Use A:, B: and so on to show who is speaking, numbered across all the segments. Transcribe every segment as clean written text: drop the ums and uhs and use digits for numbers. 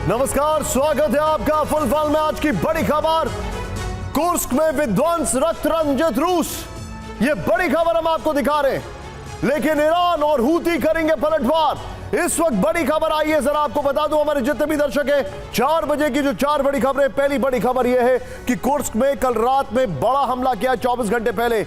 A: नमस्कार, स्वागत है आपका फुल फॉल में। आज की बड़ी खबर, कुर्स्क में विध्वंस, रक्त रंजित रूस। ये बड़ी खबर हम आपको दिखा रहे हैं, लेकिन ईरान और हूती करेंगे पलटवार। इस वक्त बड़ी खबर आई है, जरा आपको बता दूं हमारे जितने भी दर्शक हैं, 4 बजे की जो 4 बड़ी खबरें। पहली बड़ी खबर यह है कि कुर्स्क में कल रात में बड़ा हमला किया 24 घंटे पहले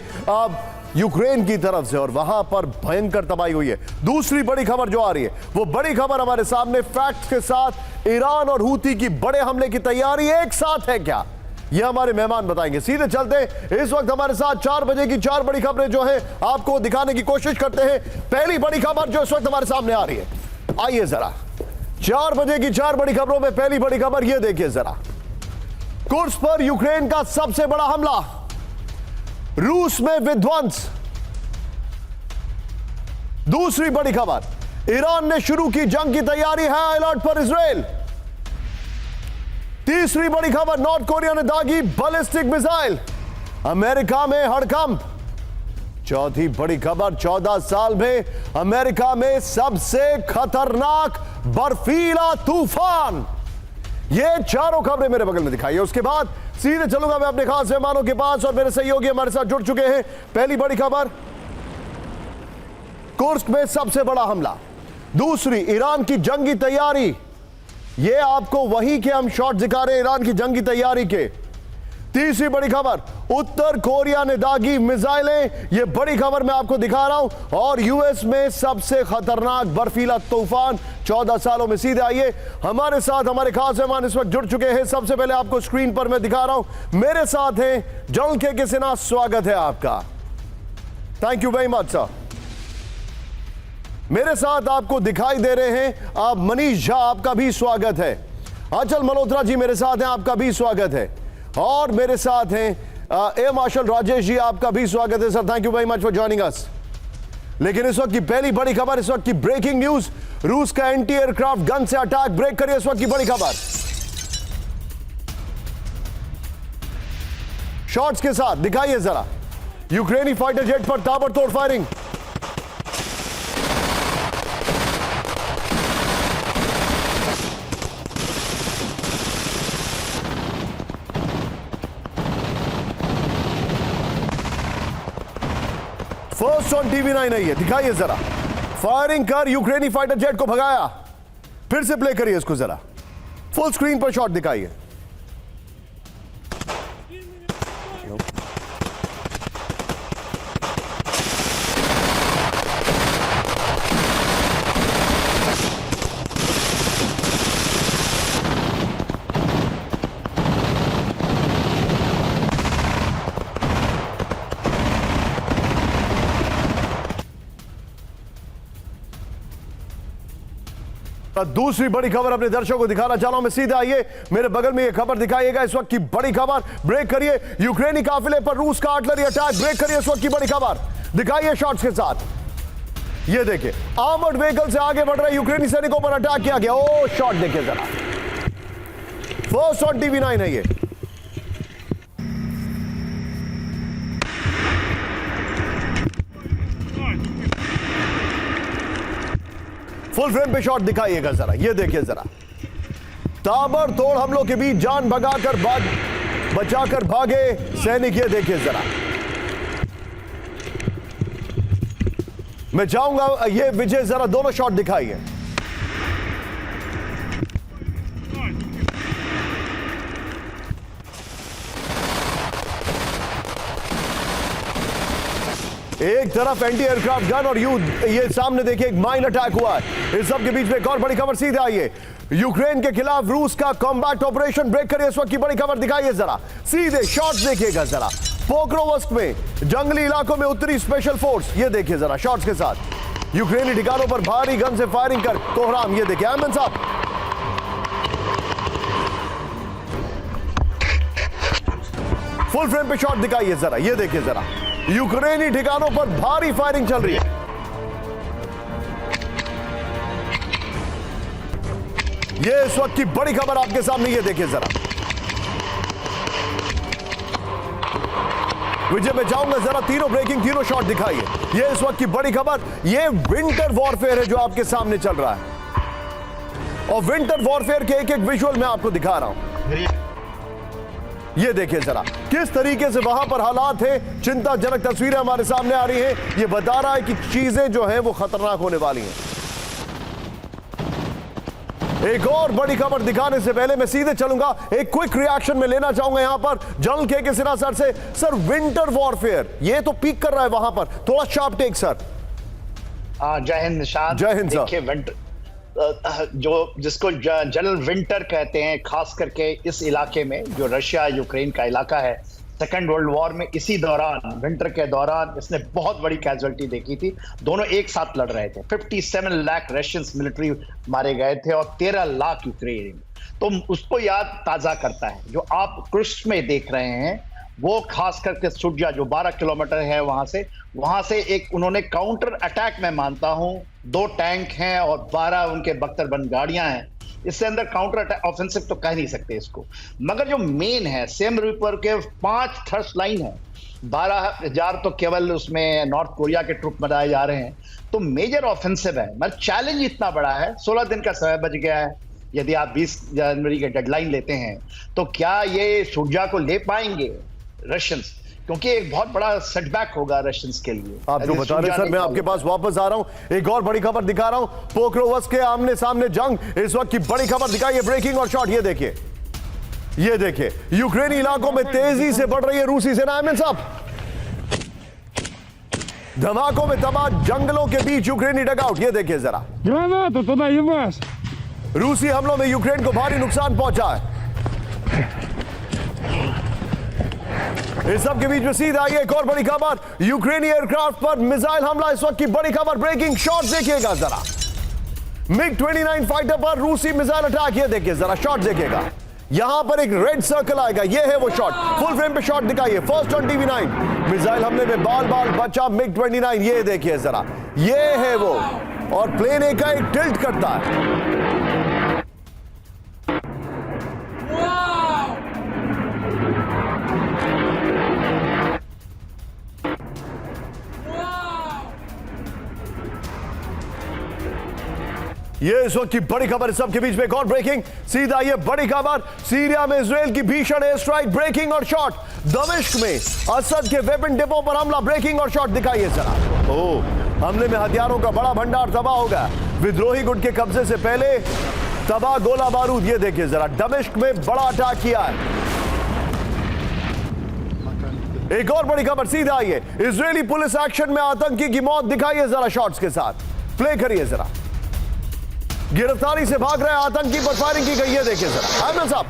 A: यूक्रेन की तरफ से, और वहां पर भयंकर तबाही हुई है। दूसरी बड़ी खबर जो आ रही है, वो बड़ी खबर हमारे सामने फैक्ट्स के साथ, ईरान और हूती की बड़े हमले की तैयारी एक साथ है क्या, ये हमारे मेहमान बताएंगे। सीधे चलते हैं, इस वक्त हमारे साथ 4 बजे की 4 बड़ी खबरें जो है आपको दिखाने की कोशिश करते हैं। पहली बड़ी खबर जो इस वक्त हमारे सामने आ रही है, आइए जरा 4 बजे की 4 बड़ी खबरों में पहली बड़ी खबर ये देखिए जरा। कुर्स्क पर यूक्रेन का सबसे बड़ा हमला, रूस में विध्वंस। दूसरी बड़ी खबर, ईरान ने शुरू की जंग की तैयारी, है अलर्ट पर इजराइल। तीसरी बड़ी खबर, नॉर्थ कोरिया ने दागी बैलिस्टिक मिसाइल, अमेरिका में हड़कंप। चौथी बड़ी खबर, 14 साल में अमेरिका में सबसे खतरनाक बर्फीला तूफान। ये चारों खबरें मेरे बगल में दिखाई है। उसके बाद सीधे चलूंगा मैं अपने खास मेहमानों के पास, और मेरे सहयोगी हमारे साथ जुड़ चुके हैं। पहली बड़ी खबर, कुर्स्क में सबसे बड़ा हमला। दूसरी, ईरान की जंगी तैयारी। ये आपको वहीं के हम शॉट दिखा रहे हैं, ईरान की जंगी तैयारी के। तीसरी बड़ी खबर, उत्तर कोरिया ने दागी मिसाइलें। ये बड़ी खबर मैं आपको दिखा रहा हूं। और यूएस में सबसे खतरनाक बर्फीला तूफान 14 सालों में। सीधे आइए, हमारे साथ हमारे खास मेहमान इस वक्त जुड़ चुके हैं। सबसे पहले आपको स्क्रीन पर मैं दिखा रहा हूं, मेरे साथ हैं जनरल के सिन्हा, स्वागत है आपका। Thank you very much sir. मेरे साथ आपको दिखाई दे रहे हैं आप मनीष झा, आपका भी स्वागत है। अचल मल्होत्रा जी मेरे साथ हैं, आपका भी स्वागत है। और मेरे साथ हैं एयर मार्शल राजेश जी, आपका भी स्वागत है sir. Thank you very much for joining us. लेकिन इस वक्त की पहली बड़ी खबर, इस वक्त की ब्रेकिंग न्यूज, रूस का एंटी एयरक्राफ्ट गन से अटैक। ब्रेक करिए इस वक्त की बड़ी खबर शॉट्स के साथ, दिखाइए जरा। यूक्रेनी फाइटर जेट पर ताबड़तोड़ फायरिंग। फर्स्ट ऑन TV9 है ये, दिखाइए जरा। फायरिंग कर यूक्रेनी फाइटर जेट को भगाया। फिर से प्ले करिए इसको जरा, फुल स्क्रीन पर शॉट दिखाइए। दूसरी बड़ी खबर अपने दर्शकों को दिखाना चाह रहा हूं मैं। सीधे आइए, मेरे बगल में ये खबर दिखाइएगा। इस वक्त की बड़ी खबर, ब्रेक करिए। यूक्रेनी काफिले पर रूस का आर्टिलरी अटैक। ब्रेक करिए इस वक्त की बड़ी खबर, दिखाइए शॉट्स के साथ। ये देखिए, आर्मर्ड व्हीकल से आगे बढ़ रहे यूक्रेनी सैनिकों पर अटैक किया गया। ओ शॉट देखिए जरा, फर्स्ट ऑन TV9 है ये। फुल फ्रेम पे शॉट दिखाइएगा जरा, ये देखिए जरा। ताबड़तोड़ हमलों के बीच जान बचाकर भागे सैनिक, ये देखिए जरा। मैं चाहूंगा ये विजय जरा दोनों शॉट दिखाइए। एक तरफ एंटी एयरक्राफ्ट गन और ये सामने देखिए एक माइन अटैक हुआ है। इस सब के बीच में एक और बड़ी खबर, सीधे आइए। यूक्रेन के खिलाफ रूस का कॉम्बैट ऑपरेशन। ब्रेक करिए इस वक्त की बड़ी खबर, दिखाइए जरा। सीधे शॉट्स देखिएगा जरा। पोक्रोवस्क में जंगली इलाकों में उत्तरी स्पेशल फोर्स, ये देखिए जरा शॉट्स के साथ। यूक्रेनी ठिकानों पर भारी गन से फायरिंग कर कोहराम, ये देखिए। अहमद साहब, फुल फ्रेम पे शॉट दिखाइए जरा, ये देखिए जरा। यूक्रेनी ठिकानों पर भारी फायरिंग चल रही है। ये इस वक्त की बड़ी खबर आपके सामने, ये देखिए जरा। विजय में जाऊंगा जरा, तीनों ब्रेकिंग, तीनों शॉट दिखाइए। ये इस वक्त की बड़ी खबर, ये विंटर वॉरफेयर है जो आपके सामने चल रहा है। और विंटर वॉरफेयर के एक एक विजुअल मैं आपको दिखा रहा हूं। ये देखिए जरा किस तरीके से वहां पर हालात हैं, चिंताजनक तस्वीरें हमारे सामने आ रही हैं। ये बता रहा है कि चीजें जो हैं वो खतरनाक होने वाली हैं। एक और बड़ी खबर दिखाने से पहले मैं सीधे चलूंगा, एक क्विक रिएक्शन में लेना चाहूंगा यहां पर जनरल के सिन्हा सर से। सर, विंटर वॉरफेयर ये तो पीक कर रहा है वहां पर, थोड़ा शार्प टेक सर।
B: जय हिंद निशांत।
A: जय हिंद सर।
B: देखिए, विंटर जो जिसको जनरल विंटर कहते हैं, खास करके इस इलाके में जो रशिया यूक्रेन का इलाका है, सेकेंड वर्ल्ड वॉर में इसी दौरान, विंटर के दौरान इसने बहुत बड़ी कैजुअलिटी देखी थी। दोनों एक साथ लड़ रहे थे। 57 लाख रशियंस मिलिट्री मारे गए थे और 13 लाख यूक्रेन। तो उसको याद ताजा करता है। जो आप कृष्ण में देख रहे हैं वो खास करके सुरजा जो 12 किलोमीटर है वहां से एक उन्होंने काउंटर अटैक, मैं मानता हूं 2 टैंक हैं और 12 उनके बख्तरबंद गाड़ियां हैं। इससे अंदर काउंटर अटैक ऑफेंसिव तो कह नहीं सकते इसको। मगर जो मेन है, सेम रिपर के 5 थर्स्ट लाइन है, 12,000 तो केवल उसमें नॉर्थ कोरिया के ट्रुप बनाए जा रहे हैं। तो मेजर ऑफेंसिव है, मगर चैलेंज इतना बड़ा है। 16 दिन का समय बच गया है। यदि आप 20 जनवरी के डेडलाइन लेते हैं तो क्या ये सुरजा को ले पाएंगे रशियंस? क्योंकि एक बहुत बड़ा सेटबैक होगा रशियंस के लिए।
A: आप जो बता रहे हैं सर, मैं आपके पास वापस आ रहा हूं। एक और बड़ी खबर दिखा रहा हूं, पोक्रोवस्क के आमने सामने जंग, इस वक्त की बड़ी खबर दिखाई है, ब्रेकिंग और शॉट। ये देखिए यूक्रेनी इलाकों में तेजी से बढ़ रही है रूसी सेना। अहमद साहब, धमाकों में तबाह जंगलों के बीच यूक्रेनी डगआउट। ये देखिए जरा, रूसी हमलों में यूक्रेन को भारी नुकसान पहुंचा है। इस सब के बीच में सीधा आई एक और बड़ी खबर, यूक्रेनी एयरक्राफ्ट पर मिसाइल हमला। इस वक्त की बड़ी खबर, ब्रेकिंग शॉट देखिएगा जरा, MiG-29 फाइटर पर रूसी मिसाइल अटैक। ये देखिए जरा शॉट देखिएगा, यहां पर एक रेड सर्कल आएगा, ये है वो शॉट। फुल फ्रेम पे शॉट दिखाइए, फर्स्ट ऑन TV9। मिसाइल हमले में बाल बाल बचा MiG-29। ये देखिए जरा, ये है वो, और प्लेन एक टिल्ट करता है। ये इस वक्त की बड़ी खबर, इस सबके बीच में एक और ब्रेकिंग, सीधा ये बड़ी खबर, सीरिया में इजराइल की भीषण एयर स्ट्राइक। ब्रेकिंग और शॉट, दमिश्क में असद के वेपन डिपो पर हमला। ब्रेकिंग और शॉट दिखाइए जरा। हमले में हथियारों का बड़ा भंडार तबाह हो गया। विद्रोही गुट के कब्जे से पहले तबाह गोला बारूद। ये देखिए जरा, दमिश्क में बड़ा अटैक किया है। एक और बड़ी खबर, सीधा आइए, इजरायली पुलिस एक्शन में आतंकी की मौत। दिखाइए जरा शॉट्स के साथ, प्ले करिए जरा। गिरफ्तारी से भाग रहे आतंकी पर फायरिंग की गई है, देखिए जरा। आमिर साहब,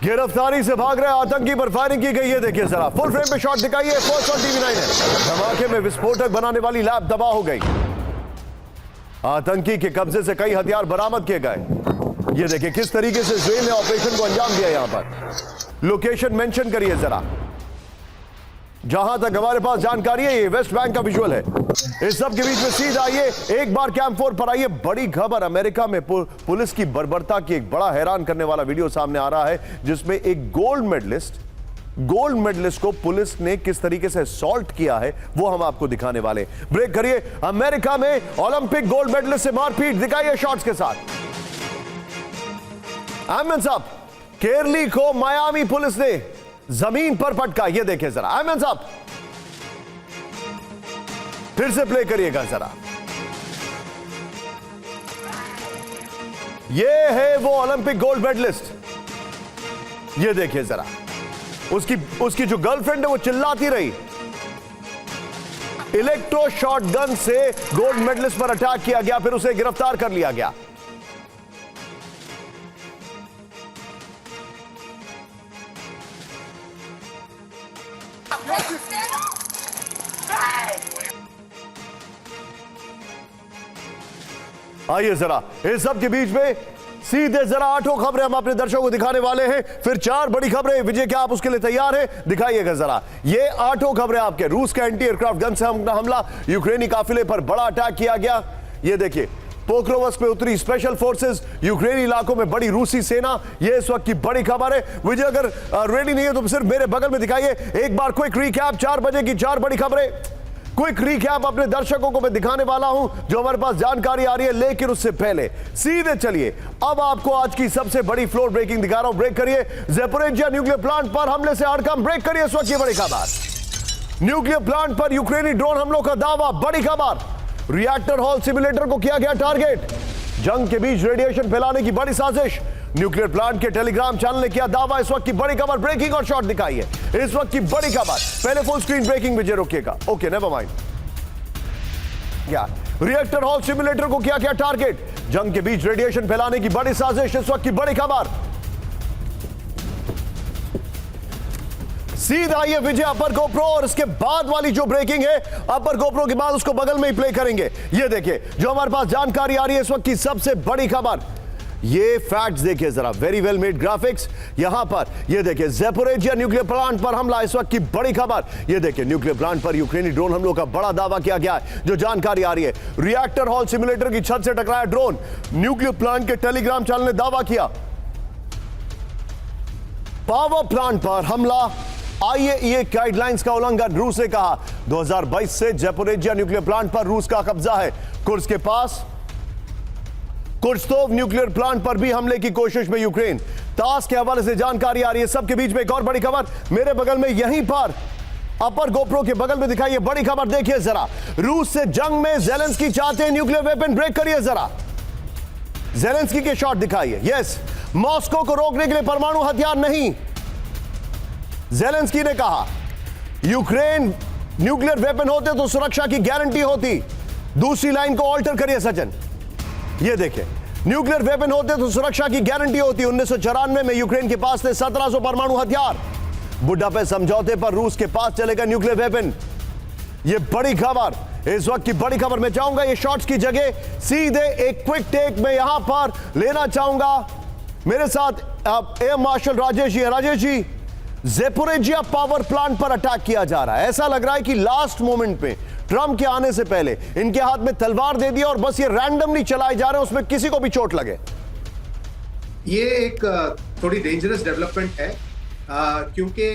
A: गिरफ्तारी से भाग रहे आतंकी पर फायरिंग की गई है, देखिए जरा। फुल फ्रेम पे शॉट दिखाइए, फर्स्ट ऑन TV9 है। धमाके में विस्फोटक बनाने वाली लैब तबाह हो गई। आतंकी के कब्जे से कई हथियार बरामद किए गए। ये देखिए किस तरीके से इजराइल ने ऑपरेशन को अंजाम दिया। यहां पर लोकेशन मेंशन करिए जरा। जहां तक हमारे पास जानकारी है, ये वेस्ट बैंक का विजुअल है। इस सब के बीच में सीधा आइए एक बार कैंप 4 पर आइए। बड़ी खबर, अमेरिका में पुलिस की बर्बरता की एक बड़ा हैरान करने वाला वीडियो सामने आ रहा है, जिसमें एक गोल्ड मेडलिस्ट को पुलिस ने किस तरीके से असॉल्ट किया है वो हम आपको दिखाने वाले। ब्रेक करिए। अमेरिका में ओलंपिक गोल्ड मेडलिस्ट से मारपीट, दिखाइए शॉट्स के साथ। अहमद साहब, केरली को मायामी पुलिस ने जमीन पर पटका। ये देखिए जरा। अहमद साहब, फिर से प्ले करिएगा जरा। ये है वो ओलंपिक गोल्ड मेडलिस्ट। ये देखिए जरा, उसकी जो गर्लफ्रेंड है वो चिल्लाती रही। इलेक्ट्रो शॉटगन से गोल्ड मेडलिस्ट पर अटैक किया गया, फिर उसे गिरफ्तार कर लिया गया। आइए जरा, इस सब के बीच में सीधे जरा 8 खबरें हम अपने दर्शकों को दिखाने वाले हैं, फिर 4 बड़ी खबरें। विजय, क्या आप उसके लिए तैयार हैं? दिखाइएगा जरा। ये 8 खबरें आपके। रूस का एंटी एयरक्राफ्ट गन से हमला, यूक्रेनी काफिले पर बड़ा अटैक किया गया। ये देखिए पोक्रोवस्क में उतरी स्पेशल फोर्सेस, यूक्रेनी इलाकों में बड़ी रूसी सेना। यह इस वक्त की बड़ी खबर है। विजय अगर रेडी नहीं है तो सिर्फ मेरे बगल में दिखाइए एक बार क्विक रिकैप 4 बजे की 4 बड़ी खबरें। क्विक रिकैप अपने दर्शकों को मैं दिखाने वाला हूं जो हमारे पास जानकारी आ रही है, लेकिन उससे पहले सीधे चलिए अब आपको आज की सबसे बड़ी फ्लोर ब्रेकिंग दिखा रहा हूं। ब्रेक करिए। ज़ैपोरिज़िया न्यूक्लियर प्लांट पर हमले से हड़कंप। ब्रेक करिए इस वक्त की बड़ी खबर। न्यूक्लियर प्लांट पर यूक्रेनी ड्रोन हमलों का दावा। बड़ी खबर। रिएक्टर हॉल सिमुलेटर को किया गया टारगेट। जंग के बीच रेडिएशन फैलाने की बड़ी साजिश। न्यूक्लियर प्लांट के टेलीग्राम चैनल ने किया दावा। इस वक्त की बड़ी खबर। ब्रेकिंग और शॉट दिखाइए इस वक्त की बड़ी खबर। पहले फुल स्क्रीन ब्रेकिंग विजय रोकिएगा। Okay never mind. क्या रिएक्टर हॉल सिमुलेटर को किया गया टारगेट। जंग के बीच रेडिएशन फैलाने की बड़ी साजिश। इस वक्त की बड़ी खबर। सीधा आइए विजय अपर गोप्रो और इसके बाद वाली जो ब्रेकिंग है अपर गोप्रो के बाद उसको बगल में ही प्ले करेंगे। ये देखिए जो हमारे पास जानकारी आ रही है इस वक्त की सबसे बड़ी खबर। ये फैक्ट्स देखिए जरा, वेरी वेल मेड ग्राफिक्स। यहां पर ये देखिए ज़ैपोरिज़िया न्यूक्लियर प्लांट पर हमला। इस वक्त की बड़ी खबर। ये देखिए न्यूक्लियर प्लांट पर यूक्रेनी ड्रोन हमलों का बड़ा दावा किया गया है। जो जानकारी आ रही है, रिएक्टर हॉल सिमुलेटर की छत से टकराया ड्रोन। न्यूक्लियर प्लांट के टेलीग्राम चैनल ने दावा किया। पावर प्लांट पर हमला, आईएईए गाइडलाइंस का उल्लंघन। रूस ने कहा 2022 से ज़ैपोरिज़िया न्यूक्लियर प्लांट पर रूस का कब्जा है। कुर्स्क के पास कुर्स्तोव न्यूक्लियर प्लांट पर भी हमले की कोशिश में यूक्रेन। तास के हवाले से जानकारी आ रही है। सबके बीच में एक और बड़ी खबर मेरे बगल में, यहीं पर अपर गोप्रो के बगल में दिखाइए बड़ी खबर। देखिए जरा, रूस से जंग में ज़ेलेंस्की चाहते हैं न्यूक्लियर वेपन। ब्रेक करिए जरा, ज़ेलेंस्की के शॉट दिखाइए। यस, मॉस्को को रोकने के लिए परमाणु हथियार नहीं। ज़ेलेंस्की ने कहा यूक्रेन न्यूक्लियर वेपन होते तो सुरक्षा की गारंटी होती। दूसरी लाइन को ऑल्टर करिए सचिन। ये देखिए, न्यूक्लियर वेपन होते तो सुरक्षा की गारंटी होती। 1994 में यूक्रेन के पास थे 1700 परमाणु हथियार। बुडापेस्ट समझौते पर रूस के पास चलेगा न्यूक्लियर वेपन। ये बड़ी खबर, इस वक्त की बड़ी खबर। मैं चाहूंगा ये शॉट्स की जगह सीधे एक क्विक टेक में यहां पर लेना चाहूंगा। मेरे साथ एयर मार्शल राजेश जी है। Rajesh ji, Zaporizhzhia power plant पर अटैक किया जा रहा है। ऐसा लग रहा है कि लास्ट मोमेंट पे ट्रंप के आने से पहले इनके हाथ में तलवार दे दिया और बस ये रैंडमली चलाए जा रहे हैं, उसमें किसी को भी चोट लगे।
C: ये एक थोड़ी डेंजरस डेवलपमेंट है क्योंकि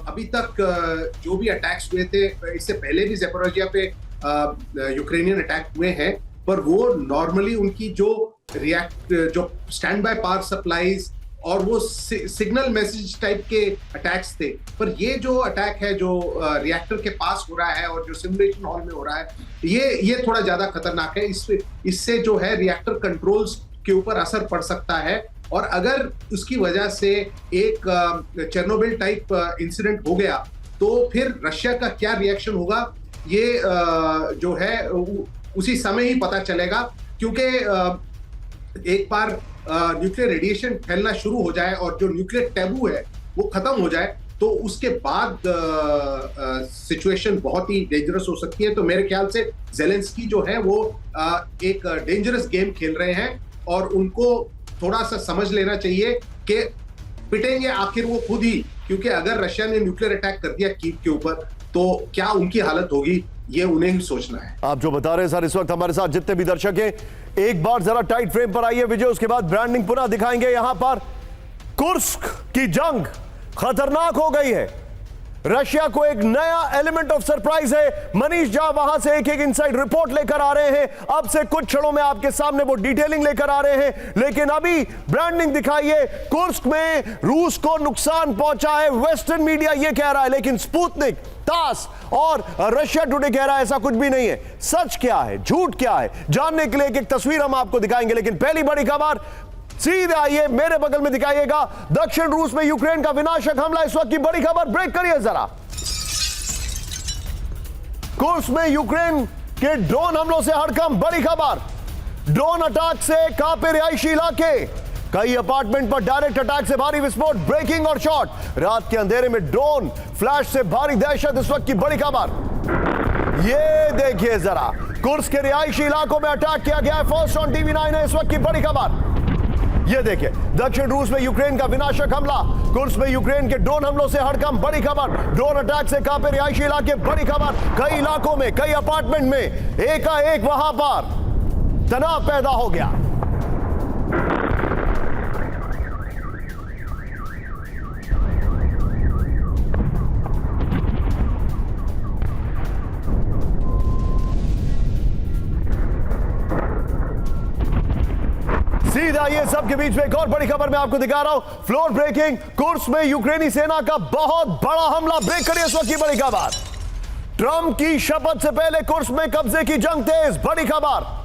C: अभी तक जो भी अटैक्स हुए थे, इससे पहले भी ज़ैपोरिज़िया पे यूक्रेनियन अटैक हुए हैं, पर वो नॉर्मली उनकी जो स्टैंड बाय पावर सप्लाईज और वो सिग्नल मैसेज टाइप के अटैक्स थे। पर ये जो अटैक है जो रिएक्टर के पास हो रहा है और जो सिमुलेशन हॉल में हो रहा है, ये थोड़ा ज्यादा खतरनाक है। इससे जो है रिएक्टर कंट्रोल्स के ऊपर असर पड़ सकता है और अगर उसकी वजह से एक चेर्नोबिल टाइप इंसिडेंट हो गया तो फिर रशिया का क्या रिएक्शन होगा, ये जो है उसी समय ही पता चलेगा। क्योंकि एक बार न्यूक्लियर रेडिएशन फैलना शुरू हो जाए और जो न्यूक्लियर टैबू है वो खत्म हो जाए तो उसके बाद सिचुएशन बहुत ही डेंजरस हो सकती है। तो मेरे ख्याल से ज़ेलेंस्की जो है वो एक डेंजरस गेम खेल रहे हैं और उनको थोड़ा सा समझ लेना चाहिए कि पिटेंगे आखिर वो खुद ही, क्योंकि अगर रशिया ने न्यूक्लियर अटैक कर दिया कीव के ऊपर तो क्या उनकी हालत होगी, ये उन्हें ही सोचना है।
A: आप जो बता रहे हैं सर, इस वक्त हमारे साथ जितने भी दर्शक हैं, एक बार जरा टाइट फ्रेम पर आइए विजय, उसके बाद ब्रांडिंग पुनः दिखाएंगे। यहां पर कुर्स्क की जंग खतरनाक हो गई है। रशिया को एक नया एलिमेंट ऑफ सरप्राइज है। मनीष झा वहां से एक इनसाइड रिपोर्ट लेकर आ रहे हैं। अब से कुछ क्षणों में आपके सामने वो डिटेलिंग लेकर आ रहे हैं, लेकिन अभी ब्रांडिंग दिखाइए। कुर्स्क में रूस को नुकसान पहुंचा है, वेस्टर्न मीडिया यह कह रहा है, लेकिन स्पुतनिक, तास और रशिया टुडे कह रहा है ऐसा कुछ भी नहीं है। सच क्या है, झूठ क्या है, जानने के लिए एक तस्वीर हम आपको दिखाएंगे। लेकिन पहली बड़ी खबर, सीधे आइए मेरे बगल में दिखाइएगा। दक्षिण रूस में यूक्रेन का विनाशक हमला, इस वक्त की बड़ी खबर। ब्रेक करिए जरा। कुर्स्क में यूक्रेन के ड्रोन हमलों से हड़कंप, बड़ी खबर। ड्रोन अटैक से कांपे रिहायशी इलाके, कई अपार्टमेंट पर डायरेक्ट अटैक से भारी विस्फोट। ब्रेकिंग और शॉट, रात के अंधेरे में ड्रोन फ्लैश से भारी दहशत, इस वक्त की बड़ी खबर। ये देखिए जरा, कुर्स्क के रिहायशी इलाकों में अटैक किया गया है। फर्स्ट ऑन टीवी 9 है इस वक्त की बड़ी खबर। ये देखिए, दक्षिण रूस में यूक्रेन का विनाशक हमला, कुर्स्क में यूक्रेन के ड्रोन हमलों से हड़कंप, बड़ी खबर। ड्रोन अटैक से कांपे रिहायशी इलाके, बड़ी खबर। कई इलाकों में, कई अपार्टमेंट में एकाएक वहां पर तनाव पैदा हो गया। सीधा ये सब के बीच में एक और बड़ी खबर मैं आपको दिखा रहा हूं। फ्लोर ब्रेकिंग, कुर्स्क में यूक्रेनी सेना का बहुत बड़ा हमला। ब्रेक करिए इस वक्त की बड़ी खबर। ट्रंप की शपथ से पहले कुर्स्क में कब्जे की जंग तेज। बड़ी खबर,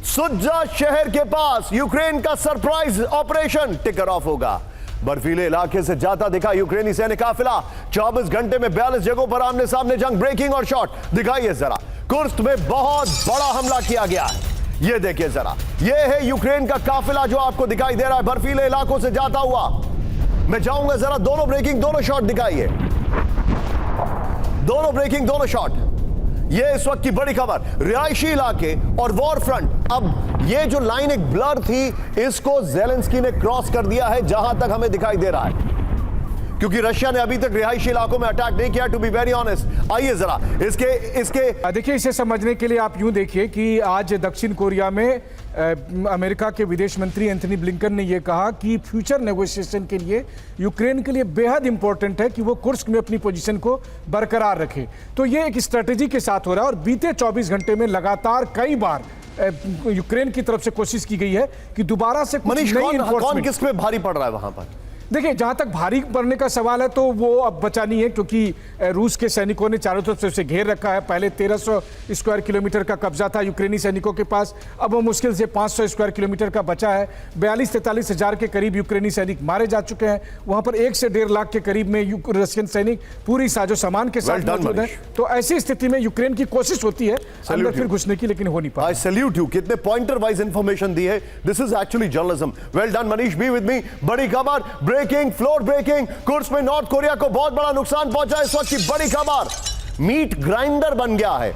A: सुज्जा शहर के पास यूक्रेन का सरप्राइज ऑपरेशन टिकर ऑफ होगा। बर्फीले इलाके से जाता दिखा यूक्रेनी सैनिक काफिला। 24 घंटे में 42 जगहों पर आमने सामने जंग। ब्रेकिंग और शॉट दिखाइए जरा। कुर्स्क में बहुत बड़ा हमला किया गया है। ये देखिए जरा, ये है यूक्रेन का काफिला जो आपको दिखाई दे रहा है बर्फीले इलाकों से जाता हुआ। मैं चाहूंगा जरा दोनों ब्रेकिंग, दोनों शॉट दिखाइए। दोनों ब्रेकिंग, दोनों शॉट। ये इस वक्त की बड़ी खबर, रिहायशी इलाके और वॉर फ्रंट। अब ये जो लाइन एक ब्लर थी, इसको जेलेंस्की ने क्रॉस कर दिया है जहां तक हमें दिखाई दे रहा है, क्योंकि रशिया ने अभी तक रिहायशी इलाकों में अटैक नहीं किया। टू बी वेरी ऑनेस्ट, आइए जरा इसके
D: देखिए, इसे समझने के लिए आप यूं देखिए कि आज दक्षिण कोरिया में अमेरिका के विदेश मंत्री एंथनी ब्लिंकन ने यह कहा कि फ्यूचर नेगोशिएशन के लिए यूक्रेन के लिए बेहद इंपॉर्टेंट है कि वो कुर्स्क में अपनी पोजीशन को बरकरार रखे। तो ये एक स्ट्रेटेजी के साथ हो रहा है और बीते 24 घंटे में लगातार कई बार यूक्रेन की तरफ से कोशिश की गई है कि दोबारा से
A: मनीष, कौन किस पे भारी पड़ रहा है वहां पर?
D: देखिए, जहां तक भारी पड़ने का सवाल है तो वो अब बचा नहीं है, क्योंकि रूस के सैनिकों ने चारों तरफ से उसे घेर रखा है। पहले 1300 स्क्वायर किलोमीटर का कब्जा था यूक्रेनी सैनिकों के पास, अब वो मुश्किल से 500 स्क्वायर किलोमीटर का बचा है। 42-43 हजार के करीब यूक्रेनी सैनिक मारे जा चुके हैं। वहां पर 1 से 1.5 लाख के करीब में रशियन सैनिक पूरी साजो सामान के साथ मौजूद है। तो ऐसी स्थिति में यूक्रेन की कोशिश होती है अंदर फिर घुसने की, लेकिन हो नहीं पाती।
A: आई सैल्यूट यू, कितने पॉइंटर वाइज इंफॉर्मेशन दी है। This is actually journalism. Well done Manish, be with me. बड़ी खबर, ब्रेकिंग, फ्लोर ब्रेकिंग, कुर्स्क में नॉर्थ कोरिया को बहुत बड़ा नुकसान पहुंचा। इस वक्त की बड़ी खबर, मीट ग्राइंडर बन गया है।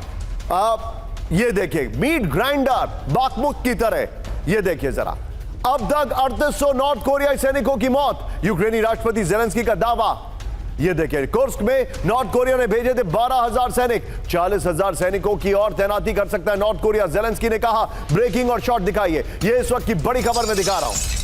A: ये देखिए, मीट ग्राइंडर बाखमुख की तरह। ये देखिए जरा, अब तक 3800 नॉर्थ कोरियाई सैनिकों की मौत। यूक्रेनी राष्ट्रपति जेलेंस्की का दावा। ये देखिए, कुर्स्क में नॉर्थ कोरिया ने भेजे थे 12,000 सैनिक। 40,000 सैनिकों की और तैनाती कर सकता है नॉर्थ कोरिया, जेलेंस्की ने कहा। ब्रेकिंग और शॉट दिखाइए। ये इस वक्त की बड़ी खबर मैं दिखा रहा हूं।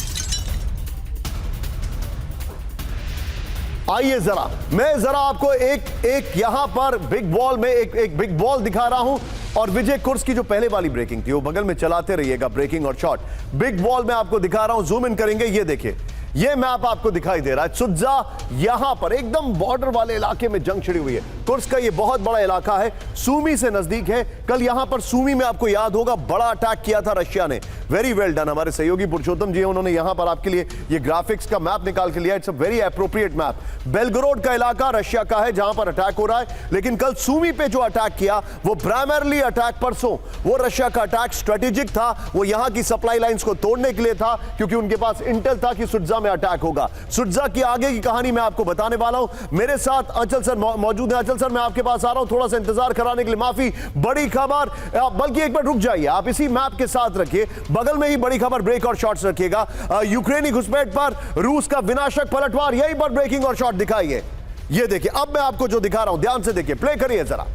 A: आइए जरा, मैं जरा आपको एक यहां पर बिग बॉल में एक बिग बॉल दिखा रहा हूं, और विजय कुर्स्क की जो पहले वाली ब्रेकिंग थी वो बगल में चलाते रहिएगा, ब्रेकिंग और शॉट। बिग बॉल में आपको दिखा रहा हूं, जूम इन करेंगे। ये देखिए, ये मैप आपको दिखाई दे रहा है। सुज्जा यहां पर एकदम बॉर्डर वाले इलाके में जंग छिड़ी हुई है। कुर्स्क का ये बहुत बड़ा इलाका है, सूमी से नजदीक है। कल यहां पर सूमी में आपको याद होगा बड़ा अटैक किया था रशिया ने। वेरी वेल डन, हमारे सहयोगी पुरुषोत्तम जी, उन्होंने यहां पर आपके लिए ये ग्राफिक्स का मैप निकाल के लिया। It's a very appropriate map. Belgorod का इलाका रशिया का है जहां पर अटैक हो रहा है, लेकिन कल सूमी पे जो अटैक किया वो प्राइमरली अटैक परसों, वो रशिया का अटैक स्ट्रेटेजिक था। वो यहां की सप्लाई लाइंस को तोड़ने के लिए था, क्योंकि उनके पास इंटेल था कि सुज्जा में अटैक होगा। सुज्जा की आगे की कहानी मैं आपको बताने वाला हूं। मेरे साथ अचल सर मौजूद है। अचल सर, मैं आपके पास आ रहा हूं, थोड़ा सा इंतजार कराने के लिए माफी। बड़ी खबर, बल्कि एक बार रुक जाइए, आप इसी मैप के साथ रखिए, बगल में ही बड़ी खबर ब्रेक और शॉट्स रखिएगा। यूक्रेनी घुसपैठ पर रूस का विनाशक पलटवार, यही पर ब्रेकिंग और शॉट दिखाइए। ये देखिए, अब मैं आपको जो दिखा रहा हूं ध्यान से देखिए, प्ले करिए जरा।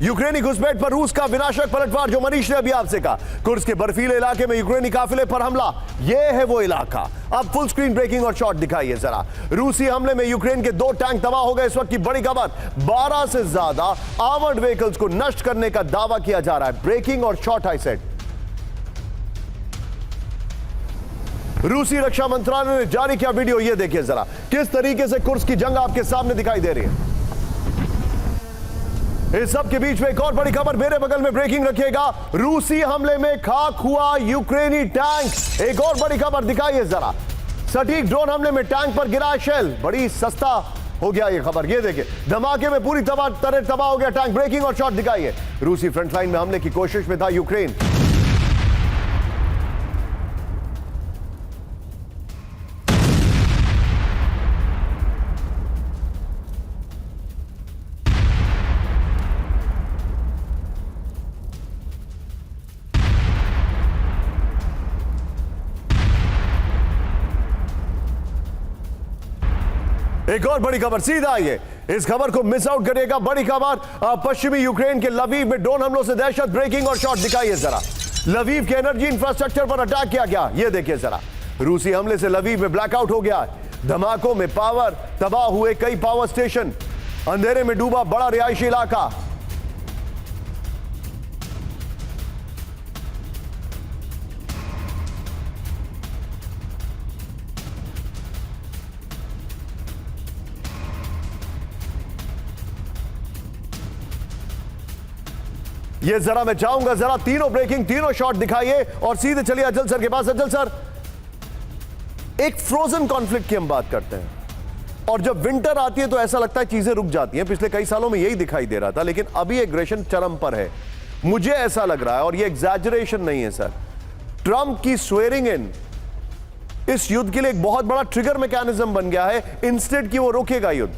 A: यूक्रेनी घुसपैठ पर रूस का विनाशक पलटवार, जो मनीष ने अभी आपसे कहा। कुर्स्क के बर्फीले इलाके में यूक्रेनी काफिले पर हमला, यह है वो इलाका। अब फुल स्क्रीन ब्रेकिंग और शॉट दिखाइए जरा। रूसी हमले में यूक्रेन के 2 टैंक तबाह हो गए। इस वक्त की बड़ी खबर, 12 से ज्यादा आर्मर्ड व्हीकल्स को नष्ट करने का दावा किया जा रहा है। ब्रेकिंग और शॉट आई सेड। रूसी रक्षा मंत्रालय ने जारी किया वीडियो, ये देखिए जरा, किस तरीके से कुर्स्क की जंग आपके सामने दिखाई दे रही है। इस सब के बीच में एक और बड़ी खबर, मेरे बगल में ब्रेकिंग रखिएगा। रूसी हमले में खाक हुआ यूक्रेनी टैंक। एक और बड़ी खबर दिखाइए जरा, सटीक ड्रोन हमले में टैंक पर गिरा शेल। बड़ी सस्ता हो गया ये खबर। ये देखिए, धमाके में पूरी तरह तबाह हो गया टैंक। ब्रेकिंग और शॉट दिखाइए। रूसी फ्रंटलाइन में हमले की कोशिश में था यूक्रेन। एक और बड़ी खबर, सीधा आइए, इस खबर को मिस आउट करिएगा। बड़ी खबर, पश्चिमी यूक्रेन के लवीव में ड्रोन हमलों से दहशत। ब्रेकिंग और शॉट दिखाइए जरा। लवीव के एनर्जी इंफ्रास्ट्रक्चर पर अटैक किया गया। यह देखिए जरा, रूसी हमले से लवीव में ब्लैकआउट हो गया है। धमाकों में पावर, तबाह हुए कई पावर स्टेशन, अंधेरे में डूबा बड़ा रिहायशी इलाका। ये जरा मैं चाहूंगा जरा तीनों ब्रेकिंग, तीनों शॉट दिखाइए और सीधे चलिए अचल सर के पास। अचल सर, एक फ्रोजन कॉन्फ्लिक्ट की हम बात करते हैं और जब विंटर आती है तो ऐसा लगता है चीजें रुक जाती हैं। पिछले कई सालों में यही दिखाई दे रहा था, लेकिन अभी एग्रेशन चरम पर है। मुझे ऐसा लग रहा है, और ये एग्जैजरेशन नहीं है सर, ट्रंप की स्वेरिंग इन इस युद्ध के लिए एक बहुत बड़ा ट्रिगर मैकेनिज्म बन गया है, इंस्टेड कि वो रोकेगा युद्ध।